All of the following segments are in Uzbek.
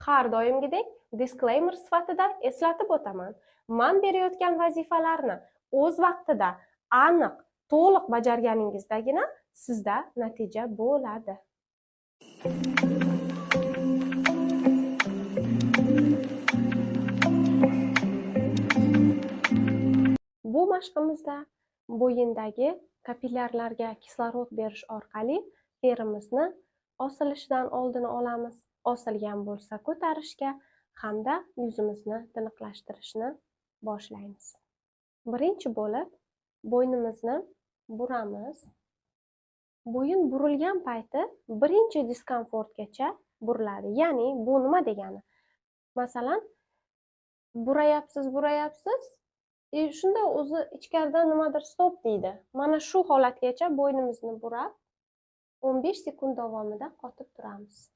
Har doimgidek disclaimer sifatida eslatib o'taman. Men berayotgan vazifalarni o'z vaqtida, aniq, to'liq bajarganingizdagina sizda natija bo'ladi. Bu mashqimizda bo'yindagi kapillyarlarga kislorod berish orqali terimizni osilishidan oldini olamiz. Osilgan bo'lsa ko'tarishga hamda yuzimizni tiniqlashtirishni boshlaymiz. Birinchi bo'lib bo'ynimizni buramiz. Bo'yin burilgan payti birinchi diskomfortgacha buriladi. Ya'ni bu nima degani? Masalan, burayapsiz, shunda o'zi ichkaridan nimadir stop deydi. Mana shu holatgacha bo'ynimizni burab 15 sekund davomida qotib turamiz.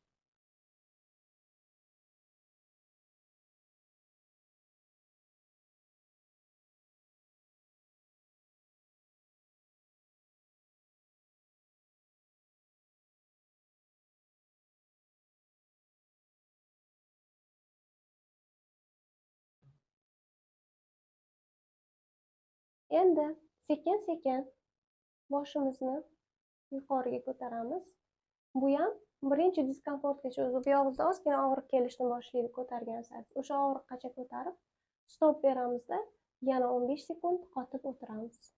Endi sekin-sekin boshimizni yuqoriga ko'taramiz. Bu ham birinchi diskomfortgacha o'zi buyog'imizda ozgina og'riq kelishni boshlaydi ko'targan sari. O'sha og'riqqacha ko'tarib, stop beramizda yana 15 sekund qotib o'tiramiz.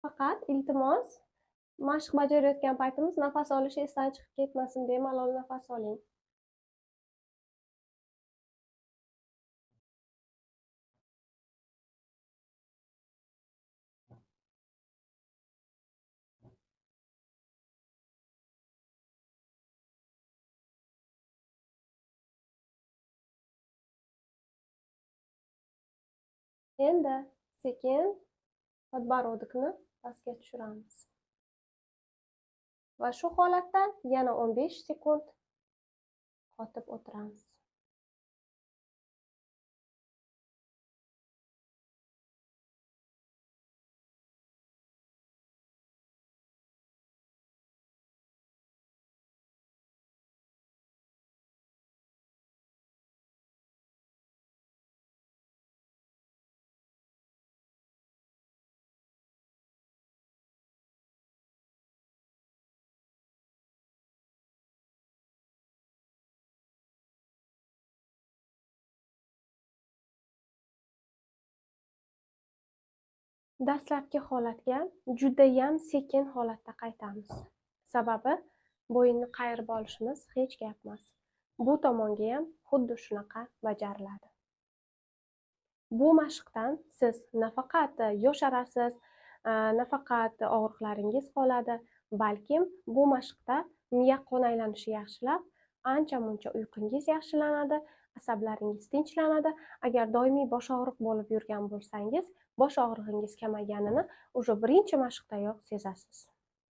Faqat iltimos, mashq bajarayotgan paytimiz nafas olishi esdan chiqib ketmasin, bemalol nafas oling. Endi sekin podborodikni pastga tushiramiz. Va shu holatda yana 15 sekund qotib o'tiramiz. Dastlabki holatga judayam sekin holatda qaytamiz. Sababi bo'yinni qayirib olishimiz hech gap emas. Bu tomonga ham xuddi shunaqa bajariladi. Bu mashqdan siz nafaqat yosharasiz, nafaqat og'riqlaringiz qoladi, balkim bu mashqda miya qon aylanishi yaxshilab, ancha-muncha uyqungiz yaxshilanadi, asablaringiz tinchlanadi. Agar doimiy bosh og'riq bo'lib yurgan bo'lsangiz, bosh og'rig'ingiz kamayganini o'sha birinchi mashqdayoq sezasiz.